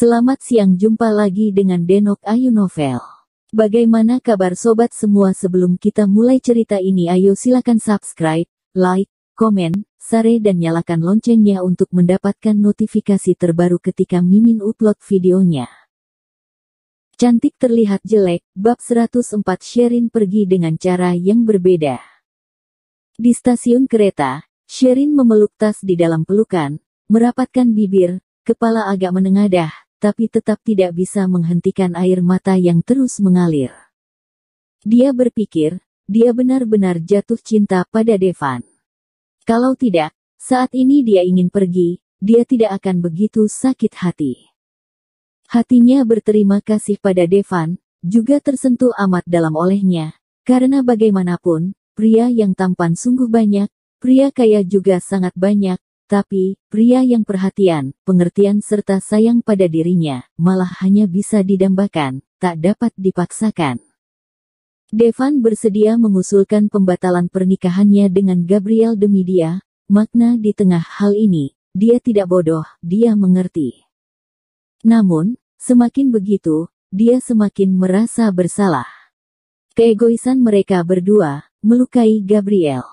Selamat siang, jumpa lagi dengan Denok Ayu Novel. Bagaimana kabar sobat semua? Sebelum kita mulai cerita ini, ayo silakan subscribe, like, komen, share dan nyalakan loncengnya untuk mendapatkan notifikasi terbaru ketika Mimin upload videonya. Cantik terlihat jelek, bab 104. Sherin pergi dengan cara yang berbeda. Di stasiun kereta, Sherin memeluk tas di dalam pelukan, merapatkan bibir, kepala agak menengadah, tapi tetap tidak bisa menghentikan air mata yang terus mengalir. Dia berpikir, dia benar-benar jatuh cinta pada Devan. Kalau tidak, saat ini dia ingin pergi, dia tidak akan begitu sakit hati. Hatinya berterima kasih pada Devan, juga tersentuh amat dalam olehnya, karena bagaimanapun, pria yang tampan sungguh banyak, pria kaya juga sangat banyak, tapi, pria yang perhatian, pengertian serta sayang pada dirinya, malah hanya bisa didambakan, tak dapat dipaksakan. Devan bersedia mengusulkan pembatalan pernikahannya dengan Gabriel demi dia, makna di tengah hal ini, dia tidak bodoh, dia mengerti. Namun, semakin begitu, dia semakin merasa bersalah. Keegoisan mereka berdua, melukai Gabriel.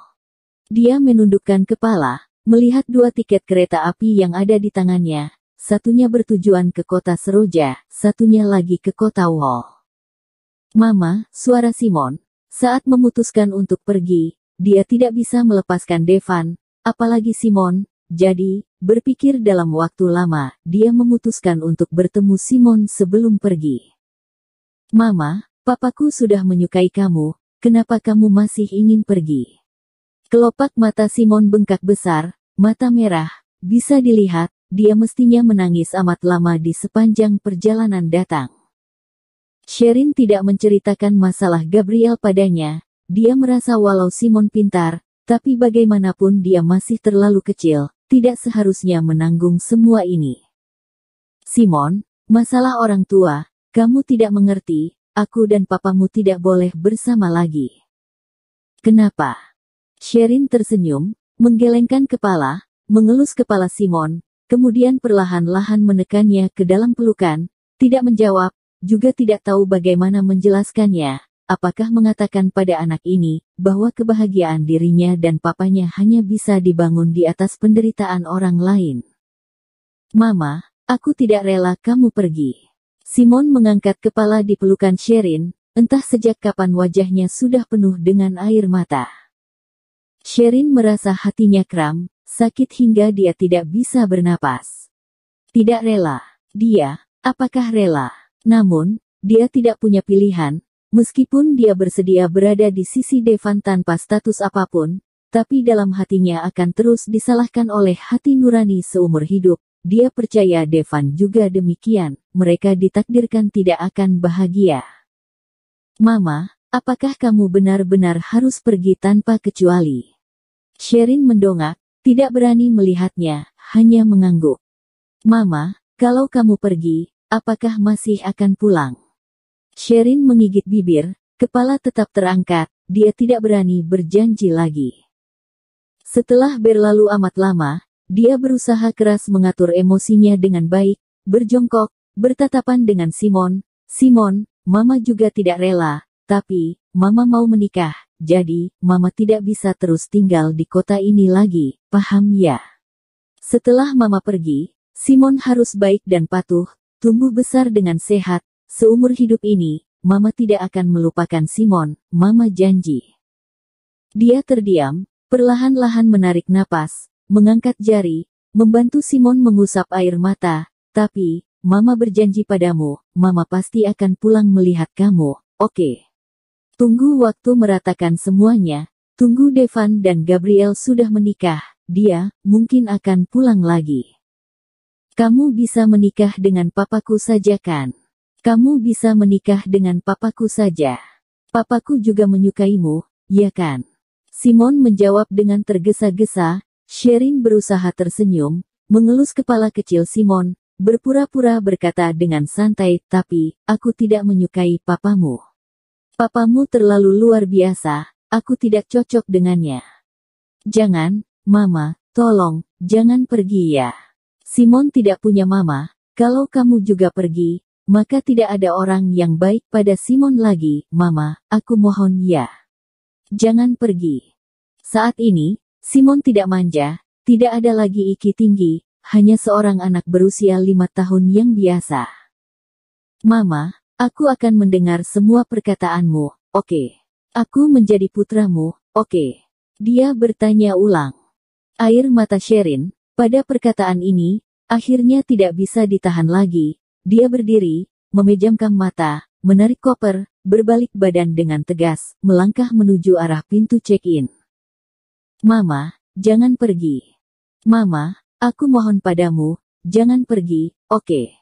Dia menundukkan kepala, melihat dua tiket kereta api yang ada di tangannya, satunya bertujuan ke kota Seroja, satunya lagi ke kota Wall. Mama, suara Simon. Saat memutuskan untuk pergi, dia tidak bisa melepaskan Devan, apalagi Simon, jadi, berpikir dalam waktu lama, dia memutuskan untuk bertemu Simon sebelum pergi. Mama, papaku sudah menyukai kamu, kenapa kamu masih ingin pergi? Kelopak mata Simon bengkak besar, mata merah, bisa dilihat, dia mestinya menangis amat lama di sepanjang perjalanan datang. Sherin tidak menceritakan masalah Gabriel padanya, dia merasa walau Simon pintar, tapi bagaimanapun dia masih terlalu kecil, tidak seharusnya menanggung semua ini. Simon, masalah orang tua, kamu tidak mengerti, aku dan papamu tidak boleh bersama lagi. Kenapa? Sherin tersenyum, menggelengkan kepala, mengelus kepala Simon, kemudian perlahan-lahan menekannya ke dalam pelukan, tidak menjawab, juga tidak tahu bagaimana menjelaskannya, apakah mengatakan pada anak ini, bahwa kebahagiaan dirinya dan papanya hanya bisa dibangun di atas penderitaan orang lain. Mama, aku tidak rela kamu pergi. Simon mengangkat kepala di pelukan Sherin, entah sejak kapan wajahnya sudah penuh dengan air mata. Sherin merasa hatinya kram, sakit hingga dia tidak bisa bernapas. Tidak rela. Dia, apakah rela? Namun, dia tidak punya pilihan, meskipun dia bersedia berada di sisi Devan tanpa status apapun, tapi dalam hatinya akan terus disalahkan oleh hati nurani seumur hidup. Dia percaya Devan juga demikian, mereka ditakdirkan tidak akan bahagia. Mama, apakah kamu benar-benar harus pergi tanpa kecuali? Sherin mendongak, tidak berani melihatnya, hanya mengangguk. Mama, kalau kamu pergi, apakah masih akan pulang? Sherin menggigit bibir, kepala tetap terangkat, dia tidak berani berjanji lagi. Setelah berlalu amat lama, dia berusaha keras mengatur emosinya dengan baik, berjongkok, bertatapan dengan Simon. Simon, Mama juga tidak rela, tapi, Mama mau menikah. Jadi, Mama tidak bisa terus tinggal di kota ini lagi, paham ya? Setelah Mama pergi, Simon harus baik dan patuh, tumbuh besar dengan sehat, seumur hidup ini, Mama tidak akan melupakan Simon, Mama janji. Dia terdiam, perlahan-lahan menarik napas, mengangkat jari, membantu Simon mengusap air mata, tapi, Mama berjanji padamu, Mama pasti akan pulang melihat kamu, oke? Tunggu waktu meratakan semuanya, tunggu Devan dan Gabriel sudah menikah, dia, mungkin akan pulang lagi. Kamu bisa menikah dengan papaku saja kan? Kamu bisa menikah dengan papaku saja. Papaku juga menyukaimu, ya kan? Simon menjawab dengan tergesa-gesa, Sherin berusaha tersenyum, mengelus kepala kecil Simon, berpura-pura berkata dengan santai, tapi, aku tidak menyukai papamu. Papamu terlalu luar biasa, aku tidak cocok dengannya. Jangan, Mama, tolong, jangan pergi ya. Simon tidak punya mama, Kalau kamu juga pergi, maka tidak ada orang yang baik pada Simon lagi. Mama, aku mohon ya. Jangan pergi. Saat ini, Simon tidak manja, tidak ada lagi iki tinggi, hanya seorang anak berusia 5 tahun yang biasa. Mama, aku akan mendengar semua perkataanmu, oke? Aku menjadi putramu, oke? Dia bertanya ulang. Air mata Sherin, pada perkataan ini, akhirnya tidak bisa ditahan lagi. Dia berdiri, memejamkan mata, menarik koper, berbalik badan dengan tegas, melangkah menuju arah pintu check-in. Mama, jangan pergi. Mama, aku mohon padamu, jangan pergi, oke?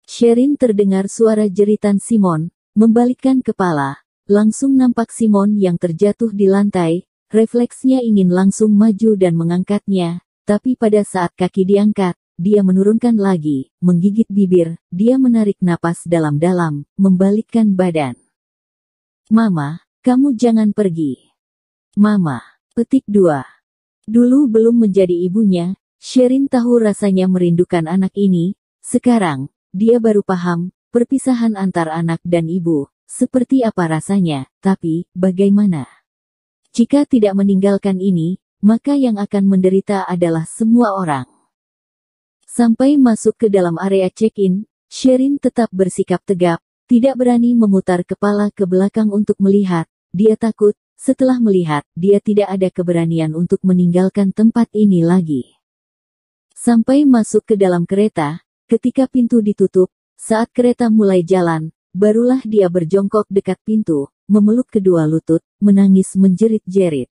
Sherin terdengar suara jeritan Simon, membalikkan kepala, langsung nampak Simon yang terjatuh di lantai, refleksnya ingin langsung maju dan mengangkatnya, tapi pada saat kaki diangkat, dia menurunkan lagi, menggigit bibir, dia menarik napas dalam-dalam, membalikkan badan. Mama, kamu jangan pergi. Mama. Petik 2. Dulu belum menjadi ibunya, Sherin tahu rasanya merindukan anak ini, sekarang, dia baru paham, perpisahan antar anak dan ibu, seperti apa rasanya, tapi, bagaimana? Jika tidak meninggalkan ini, maka yang akan menderita adalah semua orang. Sampai masuk ke dalam area check-in, Sherin tetap bersikap tegap, tidak berani memutar kepala ke belakang untuk melihat, dia takut. Setelah melihat, dia tidak ada keberanian untuk meninggalkan tempat ini lagi. Sampai masuk ke dalam kereta, ketika pintu ditutup, saat kereta mulai jalan, barulah dia berjongkok dekat pintu, memeluk kedua lutut, menangis menjerit-jerit.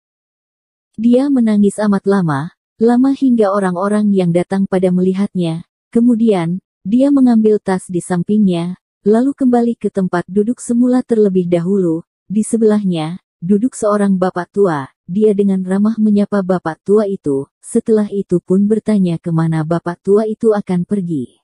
Dia menangis amat lama hingga orang-orang yang datang pada melihatnya. Kemudian, dia mengambil tas di sampingnya, lalu kembali ke tempat duduk semula terlebih dahulu, di sebelahnya. Duduk seorang bapak tua, dia dengan ramah menyapa bapak tua itu, setelah itu pun bertanya kemana bapak tua itu akan pergi.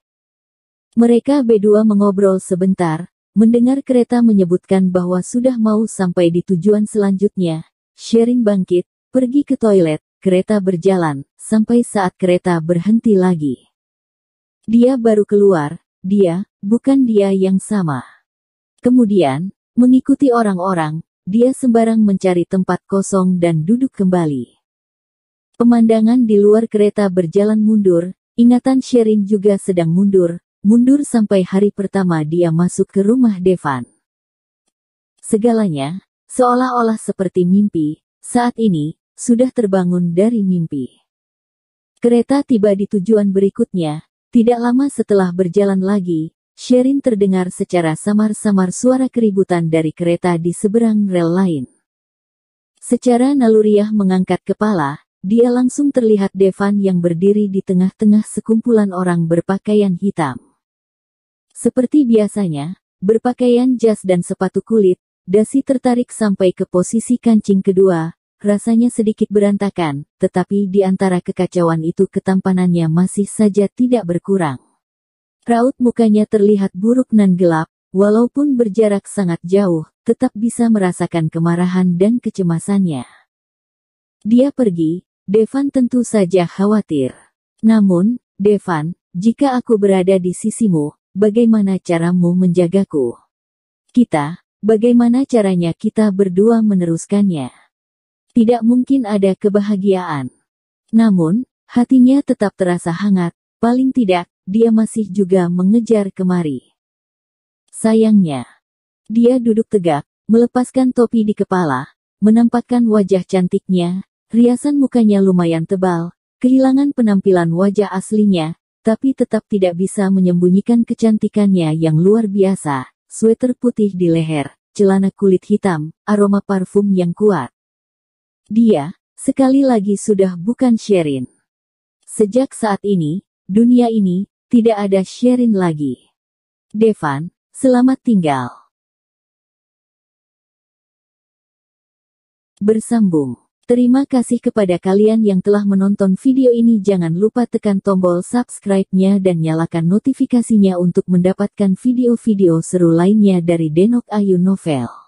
Mereka berdua mengobrol sebentar, mendengar kereta menyebutkan bahwa sudah mau sampai di tujuan selanjutnya. Sherin bangkit, pergi ke toilet, kereta berjalan, sampai saat kereta berhenti lagi. Dia baru keluar, bukan dia yang sama. Kemudian, mengikuti orang-orang, dia sembarang mencari tempat kosong dan duduk kembali. Pemandangan di luar kereta berjalan mundur, ingatan Sherin juga sedang mundur sampai hari pertama dia masuk ke rumah Devan. Segalanya, seolah-olah seperti mimpi, saat ini, sudah terbangun dari mimpi. Kereta tiba di tujuan berikutnya, tidak lama setelah berjalan lagi, Sherin terdengar secara samar-samar suara keributan dari kereta di seberang rel lain. Secara naluriah mengangkat kepala, dia langsung terlihat Devan yang berdiri di tengah-tengah sekumpulan orang berpakaian hitam. Seperti biasanya, berpakaian jas dan sepatu kulit, dasi tertarik sampai ke posisi kancing kedua, rasanya sedikit berantakan, tetapi di antara kekacauan itu ketampanannya masih saja tidak berkurang. Raut mukanya terlihat buruk nan gelap, walaupun berjarak sangat jauh, tetap bisa merasakan kemarahan dan kecemasannya. Dia pergi, Devan tentu saja khawatir. Namun, Devan, jika aku berada di sisimu, bagaimana caramu menjagaku? Bagaimana caranya kita berdua meneruskannya? Tidak mungkin ada kebahagiaan. Namun, hatinya tetap terasa hangat, paling tidak, dia masih juga mengejar kemari. Sayangnya, dia duduk tegak, melepaskan topi di kepala, menampakkan wajah cantiknya, riasan mukanya lumayan tebal, kehilangan penampilan wajah aslinya, tapi tetap tidak bisa menyembunyikan kecantikannya yang luar biasa, sweater putih di leher, celana kulit hitam, aroma parfum yang kuat. Dia, sekali lagi sudah bukan Sherin. Sejak saat ini, dunia ini, tidak ada Sherin lagi. Devan, selamat tinggal. Bersambung. Terima kasih kepada kalian yang telah menonton video ini. Jangan lupa tekan tombol subscribe-nya dan nyalakan notifikasinya untuk mendapatkan video-video seru lainnya dari Denok Ayu Novel.